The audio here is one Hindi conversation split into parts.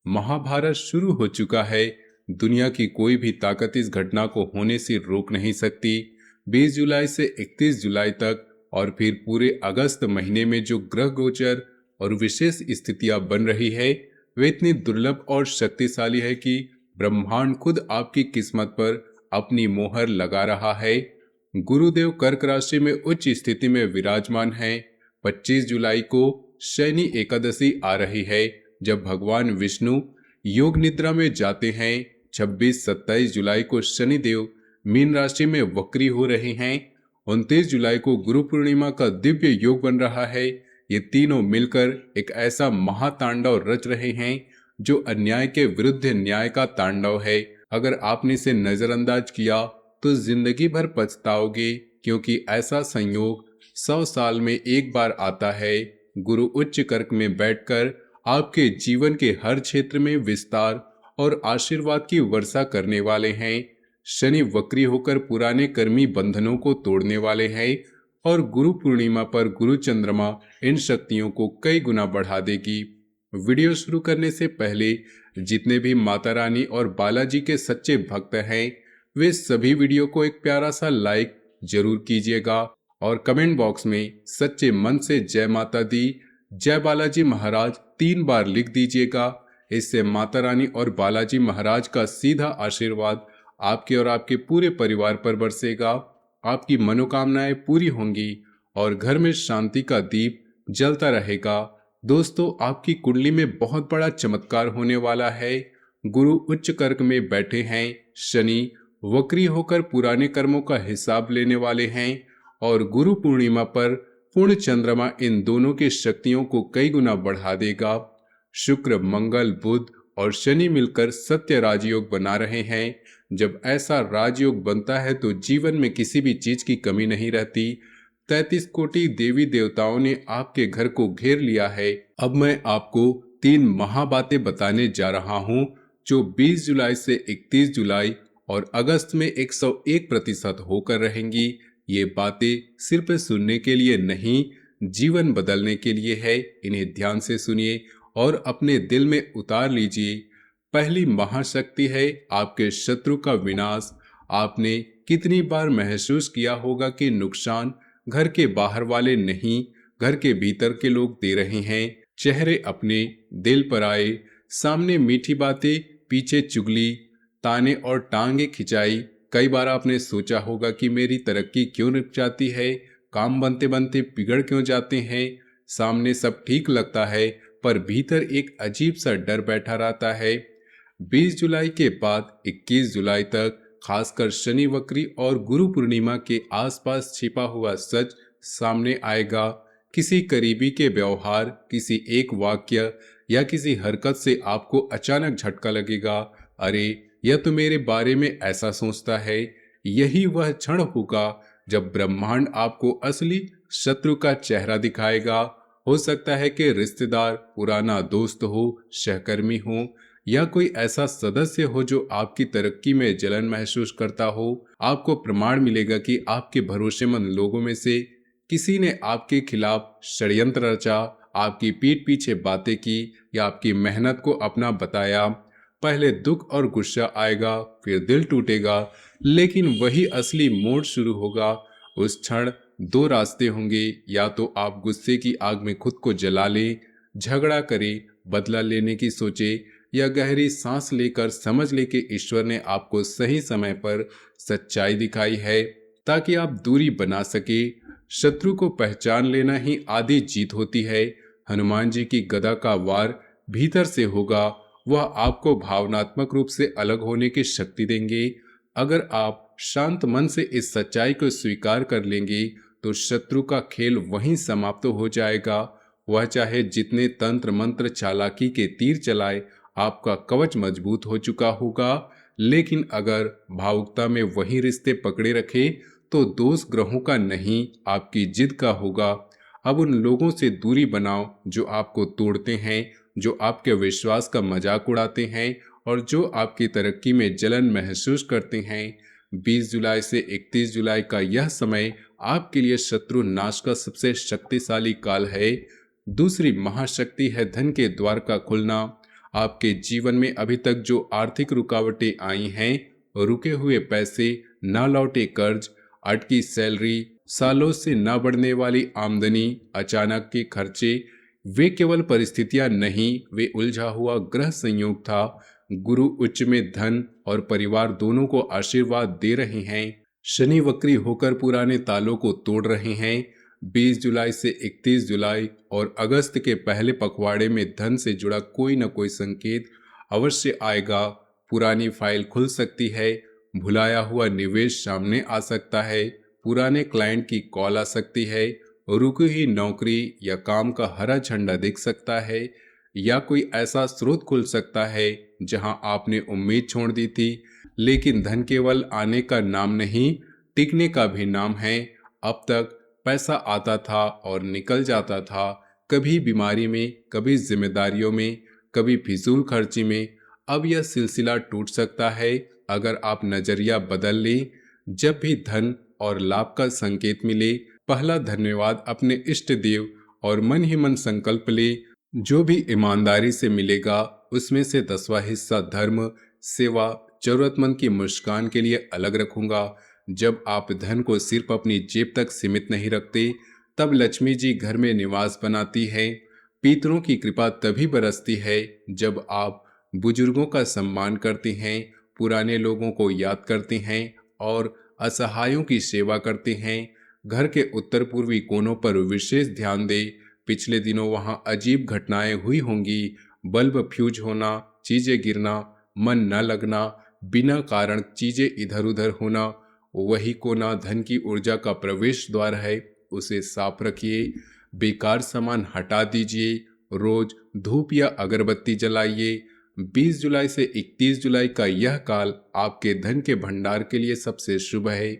महाभारत शुरू हो चुका है। दुनिया की कोई भी ताकत इस घटना को होने से रोक नहीं सकती। 20 जुलाई से 31 जुलाई तक और फिर पूरे अगस्त महीने में जो ग्रह गोचर और विशेष स्थितियां बन रही है वे इतनी दुर्लभ और शक्तिशाली है कि ब्रह्मांड खुद आपकी किस्मत पर अपनी मोहर लगा रहा है। गुरुदेव कर्क राशि में उच्च स्थिति में विराजमान है। 25 जुलाई को शनि एकादशी आ रही है जब भगवान विष्णु योग निद्रा में जाते हैं। 26-27 जुलाई को शनिदेव मीन राशि में वक्री हो रहे हैं। 29 जुलाई को गुरु पूर्णिमा का दिव्य योग बन रहा है। ये तीनों मिलकर एक ऐसा महातांडव रच रहे हैं जो अन्याय के विरुद्ध न्याय का तांडव है। अगर आपने इसे नजरअंदाज किया तो जिंदगी भर पछताओगे, क्योंकि ऐसा संयोग 100 साल में एक बार आता है। गुरु उच्च कर्क में बैठकर आपके जीवन के हर क्षेत्र में विस्तार और आशीर्वाद की वर्षा करने वाले हैं। शनि वक्री होकर पुराने कर्मी बंधनों को तोड़ने वाले हैं और गुरु पूर्णिमा पर गुरु चंद्रमा इन शक्तियों को कई गुना बढ़ा देगी। वीडियो शुरू करने से पहले जितने भी माता रानी और बालाजी के सच्चे भक्त हैं वे सभी वीडियो को एक प्यारा सा लाइक जरूर कीजिएगा और कमेंट बॉक्स में सच्चे मन से जय माता दी, जय बालाजी महाराज 3 बार लिख दीजिएगा। इससे माता रानी और बालाजी महाराज का सीधा आशीर्वाद आपके और आपके पूरे परिवार पर बरसेगा। आपकी मनोकामनाएं पूरी होंगी और घर में शांति का दीप जलता रहेगा। दोस्तों, आपकी कुंडली में बहुत बड़ा चमत्कार होने वाला है। गुरु उच्च कर्क में बैठे हैं। शनि वक्री होकर पुराने कर्मों का हिसाब लेने वाले हैं और गुरु पूर्णिमा पर पूर्ण चंद्रमा इन दोनों की शक्तियों को कई गुना बढ़ा देगा। शुक्र, मंगल, बुध और शनि मिलकर सत्य राजयोग बना रहे हैं। जब ऐसा राजयोग बनता है तो जीवन में किसी भी चीज की कमी नहीं रहती। 33 कोटि देवी देवताओं ने आपके घर को घेर लिया है। अब मैं आपको 3 महाबातें बताने जा रहा हूँ जो 20 जुलाई से 31 जुलाई और अगस्त में 101% होकर रहेंगी। ये बातें सिर्फ सुनने के लिए नहीं, जीवन बदलने के लिए है। इन्हें ध्यान से सुनिए और अपने दिल में उतार लीजिए। पहली महाशक्ति है आपके शत्रु का विनाश। आपने कितनी बार महसूस किया होगा कि नुकसान घर के बाहर वाले नहीं, घर के भीतर के लोग दे रहे हैं। चेहरे अपने, दिल पर आए, सामने मीठी बातें, पीछे चुगली, ताने और टांगे खिंचाई। कई बार आपने सोचा होगा कि मेरी तरक्की क्यों रुक जाती है, काम बनते बनते बिगड़ क्यों जाते हैं। सामने सब ठीक लगता है पर भीतर एक अजीब सा डर बैठा रहता है। 20 जुलाई के बाद 21 जुलाई तक खासकर शनि वक्री और गुरु पूर्णिमा के आसपास छिपा हुआ सच सामने आएगा। किसी करीबी के व्यवहार, किसी एक वाक्य या किसी हरकत से आपको अचानक झटका लगेगा। अरे, यह तो मेरे बारे में ऐसा सोचता है। यही वह क्षण होगा जब ब्रह्मांड आपको असली शत्रु का चेहरा दिखाएगा। हो सकता है कि रिश्तेदार, पुराना दोस्त हो, सहकर्मी हो या कोई ऐसा सदस्य हो जो आपकी तरक्की में जलन महसूस करता हो। आपको प्रमाण मिलेगा कि आपके भरोसेमंद लोगों में से किसी ने आपके खिलाफ षड्यंत्र रचा, आपकी पीठ पीछे बातें की या आपकी मेहनत को अपना बताया। पहले दुख और गुस्सा आएगा, फिर दिल टूटेगा, लेकिन वही असली मोड़ शुरू होगा। उस क्षण 2 रास्ते होंगे, या तो आप गुस्से की आग में खुद को जला लें, झगड़ा करें, बदला लेने की सोचे, या गहरी सांस लेकर समझ ले कि ईश्वर ने आपको सही समय पर सच्चाई दिखाई है ताकि आप दूरी बना सके। शत्रु को पहचान लेना ही आधी जीत होती है। हनुमान जी की गदा का वार भीतर से होगा। वह आपको भावनात्मक रूप से अलग होने की शक्ति देंगे। अगर आप शांत मन से इस सच्चाई को स्वीकार कर लेंगे तो शत्रु का खेल वहीं समाप्त हो जाएगा। वह चाहे जितने तंत्र मंत्र चालाकी के तीर चलाए, आपका कवच मजबूत हो चुका होगा। लेकिन अगर भावुकता में वही रिश्ते पकड़े रखे तो दोष ग्रहों का नहीं, आपकी जिद का होगा। अब उन लोगों से दूरी बनाओ जो आपको तोड़ते हैं, जो आपके विश्वास का मजाक उड़ाते हैं और जो आपकी तरक्की में जलन महसूस करते हैं। 20 जुलाई से 31 जुलाई का यह समय आपके लिए शत्रु नाश का सबसे शक्तिशाली काल है। दूसरी महाशक्ति है धन के द्वार का खुलना। आपके जीवन में अभी तक जो आर्थिक रुकावटें आई हैं, रुके हुए पैसे, ना लौटे कर्ज, अटकी सैलरी, सालों से ना बढ़ने वाली आमदनी, अचानक के खर्चे, वे केवल परिस्थितियां नहीं, वे उलझा हुआ ग्रह संयोग था। गुरु उच्च में धन और परिवार दोनों को आशीर्वाद दे रहे हैं। शनि वक्री होकर पुराने तालों को तोड़ रहे हैं। 20 जुलाई से 31 जुलाई और अगस्त के पहले पखवाड़े में धन से जुड़ा कोई न कोई संकेत अवश्य आएगा। पुरानी फाइल खुल सकती है, भुलाया हुआ निवेश सामने आ सकता है, पुराने क्लाइंट की कॉल आ सकती है, रुकी हुई नौकरी या काम का हरा झंडा दिख सकता है, या कोई ऐसा स्रोत खुल सकता है जहां आपने उम्मीद छोड़ दी थी। लेकिन धन केवल आने का नाम नहीं, टिकने का भी नाम है। अब तक पैसा आता था और निकल जाता था, कभी बीमारी में, कभी जिम्मेदारियों में, कभी फिजूल खर्ची में। अब यह सिलसिला टूट सकता है अगर आप नजरिया बदल लें। जब भी धन और लाभ का संकेत मिले, पहला धन्यवाद अपने इष्ट देव और मन ही मन संकल्प ले, जो भी ईमानदारी से मिलेगा उसमें से 10वां हिस्सा धर्म, सेवा, जरूरतमंद की मुस्कान के लिए अलग रखूंगा। जब आप धन को सिर्फ अपनी जेब तक सीमित नहीं रखते, तब लक्ष्मी जी घर में निवास बनाती है। पितरों की कृपा तभी बरसती है जब आप बुजुर्गों का सम्मान करते हैं, पुराने लोगों को याद करते हैं और असहायों की सेवा करते हैं। घर के उत्तर पूर्वी कोनों पर विशेष ध्यान दें। पिछले दिनों वहां अजीब घटनाएं हुई होंगी। बल्ब फ्यूज होना, चीजें गिरना, मन न लगना, बिना कारण चीजें इधर उधर होना। वही कोना धन की ऊर्जा का प्रवेश द्वार है, उसे साफ रखिए। बेकार सामान हटा दीजिए। रोज धूप या अगरबत्ती जलाइए। 20 जुलाई से 31 जुलाई का यह काल आपके धन के भंडार के लिए सबसे शुभ है।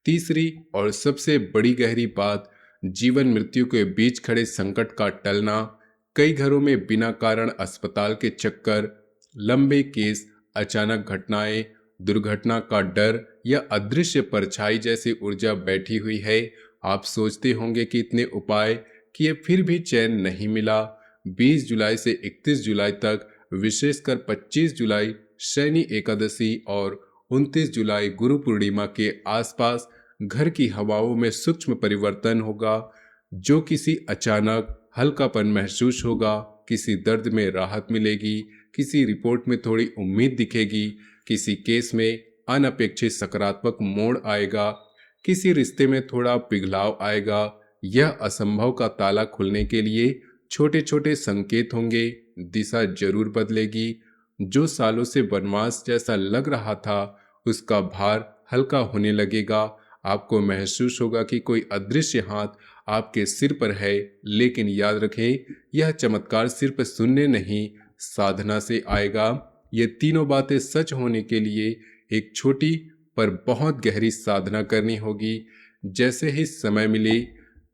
तीसरी और सबसे बड़ी गहरी बात, जीवन मृत्यु के बीच खड़े संकट का टलना। कई घरों में बिना कारण अस्पताल के चक्कर, लंबे केस, अचानक घटनाएं, दुर्घटना का डर या अदृश्य परछाई जैसी ऊर्जा बैठी हुई है। आप सोचते होंगे कि इतने उपाय किए फिर भी चैन नहीं मिला। 20 जुलाई से 31 जुलाई तक, विशेषकर 25 जुलाई शनि एकादशी और 29 जुलाई गुरु पूर्णिमा के आसपास घर की हवाओं में सूक्ष्म परिवर्तन होगा, जो किसी अचानक हल्कापन महसूस होगा, किसी दर्द में राहत मिलेगी, किसी रिपोर्ट में थोड़ी उम्मीद दिखेगी, किसी केस में अनपेक्षित सकारात्मक मोड़ आएगा, किसी रिश्ते में थोड़ा पिघलाव आएगा। यह असंभव का ताला खुलने के लिए छोटे छोटे संकेत होंगे। दिशा जरूर बदलेगी। जो सालों से वनवास जैसा लग रहा था, उसका भार हल्का होने लगेगा। आपको महसूस होगा कि कोई अदृश्य हाथ आपके सिर पर है। लेकिन याद रखें, यह चमत्कार सिर्फ सुनने नहीं, साधना से आएगा। ये तीनों बातें सच होने के लिए एक छोटी पर बहुत गहरी साधना करनी होगी। जैसे ही समय मिले,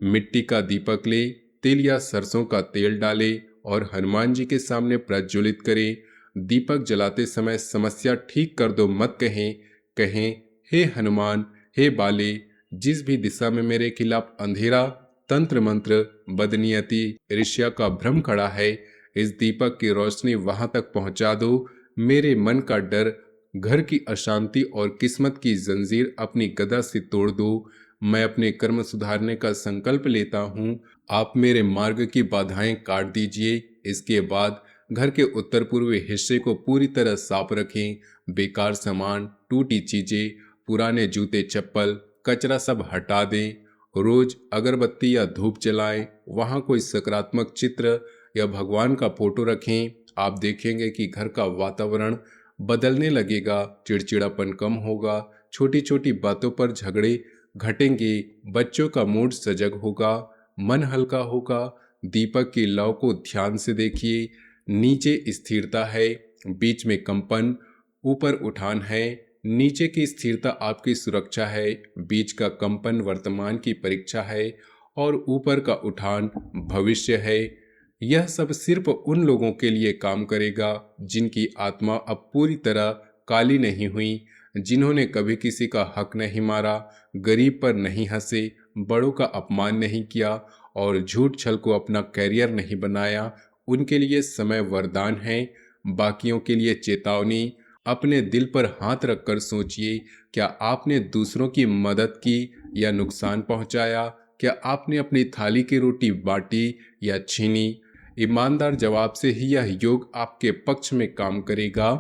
मिट्टी का दीपक ले, तिल या सरसों का तेल डाले और हनुमान जी के सामने प्रज्वलित करें। दीपक जलाते समय समस्या ठीक कर दो मत कहें, कहें हे हनुमान, हे बाले, जिस भी दिशा में मेरे खिलाफ अंधेरा, तंत्र मंत्र, बदनियति, ईर्ष्या का भ्रम खड़ा है, इस दीपक की रोशनी वहां तक पहुंचा दो। मेरे मन का डर, घर की अशांति और किस्मत की जंजीर अपनी गदा से तोड़ दो। मैं अपने कर्म सुधारने का संकल्प लेता हूँ। आप मेरे मार्ग की बाधाएं काट दीजिए। इसके बाद घर के उत्तर पूर्वी हिस्से को पूरी तरह साफ रखें। बेकार सामान, टूटी चीजें, पुराने जूते चप्पल, कचरा सब हटा दें। रोज अगरबत्ती या धूप जलाएं। वहां कोई सकारात्मक चित्र या भगवान का फोटो रखें। आप देखेंगे कि घर का वातावरण बदलने लगेगा। चिड़चिड़ापन कम होगा, छोटी छोटी बातों पर झगड़े घटेंगे, बच्चों का मूड सजग होगा, मन हल्का होगा। दीपक की लौ को ध्यान से देखिए। नीचे स्थिरता है, बीच में कंपन, ऊपर उठान है। नीचे की स्थिरता आपकी सुरक्षा है, बीच का कंपन वर्तमान की परीक्षा है और ऊपर का उठान भविष्य है। यह सब सिर्फ उन लोगों के लिए काम करेगा जिनकी आत्मा अब पूरी तरह काली नहीं हुई, जिन्होंने कभी किसी का हक नहीं मारा, गरीब पर नहीं हंसे, बड़ों का अपमान नहीं किया और झूठ छल को अपना कैरियर नहीं बनाया। उनके लिए समय वरदान है। बाकियों के लिए चेतावनी। अपने दिल पर हाथ रखकर सोचिए, क्या आपने दूसरों की मदद की या नुकसान पहुंचाया? क्या आपने अपनी थाली की रोटी बांटी या छीनी? ईमानदार जवाब से ही यह योग आपके पक्ष में काम करेगा।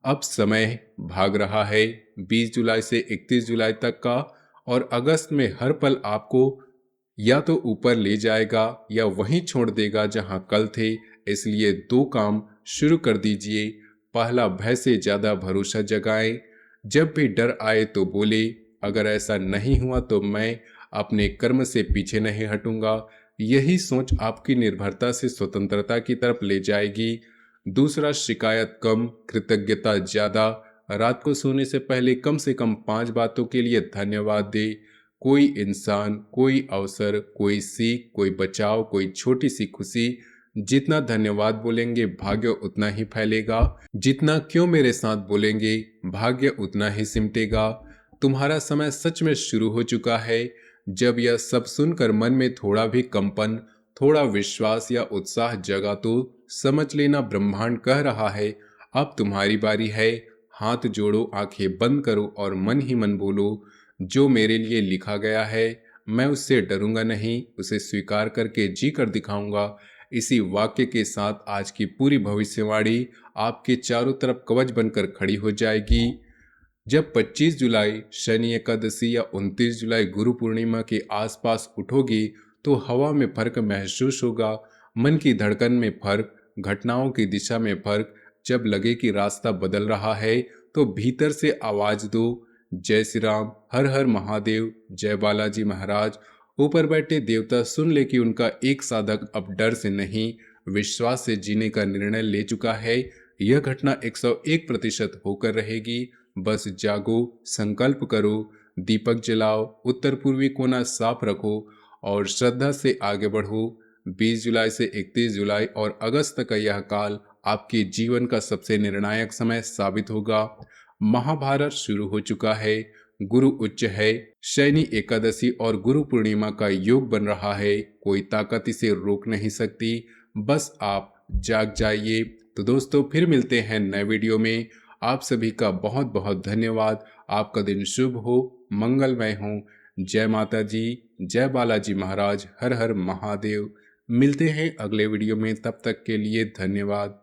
अब समय भाग रहा है, 20 जुलाई से 31 जुलाई तक का, और अगस्त में हर पल आपको या तो ऊपर ले जाएगा या वहीं छोड़ देगा जहां कल थे। इसलिए दो काम शुरू कर दीजिए। पहला, भय से ज्यादा भरोसा जगाएं। जब भी डर आए तो बोले, अगर ऐसा नहीं हुआ तो मैं अपने कर्म से पीछे नहीं हटूंगा। यही सोच आपकी निर्भरता से स्वतंत्रता की तरफ ले जाएगी। दूसरा, शिकायत कम, कृतज्ञता ज्यादा। रात को सोने से पहले कम से कम 5 बातों के लिए धन्यवाद दे। कोई इंसान, कोई अवसर, कोई सीख, कोई बचाव, कोई छोटी सी खुशी। जितना धन्यवाद बोलेंगे भाग्य उतना ही फैलेगा। जितना क्यों मेरे साथ बोलेंगे भाग्य उतना ही सिमटेगा। तुम्हारा समय सच में शुरू हो चुका है। जब यह सब सुनकर मन में थोड़ा भी कंपन, थोड़ा विश्वास या उत्साह जगा तो समझ लेना ब्रह्मांड कह रहा है, अब तुम्हारी बारी है। हाथ जोड़ो, आंखें बंद करो और मन ही मन बोलो, जो मेरे लिए लिखा गया है मैं उससे डरूंगा नहीं, उसे स्वीकार करके जी कर दिखाऊंगा। इसी वाक्य के साथ आज की पूरी भविष्यवाणी आपके चारों तरफ कवच बनकर खड़ी हो जाएगी। जब 25 जुलाई शनि एकादशी या 29 जुलाई गुरु पूर्णिमा के आसपास उठोगी तो हवा में फर्क महसूस होगा, मन की धड़कन में फर्क, घटनाओं की दिशा में फर्क। जब लगे कि रास्ता बदल रहा है तो भीतर से आवाज दो, जय श्री राम, हर हर महादेव, जय बालाजी महाराज। ऊपर बैठे देवता सुन ले कि उनका एक साधक अब डर से नहीं, विश्वास से जीने का निर्णय ले चुका है। यह घटना 101% होकर रहेगी। बस जागो, संकल्प करो, दीपक जलाओ, उत्तर पूर्वी कोना साफ रखो और श्रद्धा से आगे बढ़ो। 20 जुलाई से 31 जुलाई और अगस्त तक का यह काल आपके जीवन का सबसे निर्णायक समय साबित होगा। महाभारत शुरू हो चुका है, गुरु उच्च है, शनि एकादशी और गुरु पूर्णिमा का योग बन रहा है। कोई ताकत इसे रोक नहीं सकती, बस आप जाग जाइए। तो दोस्तों, फिर मिलते हैं नए वीडियो में। आप सभी का बहुत बहुत धन्यवाद। आपका दिन शुभ हो, मंगलमय हो। जय माता जी, जय बालाजी महाराज, हर हर महादेव। मिलते हैं अगले वीडियो में, तब तक के लिए धन्यवाद।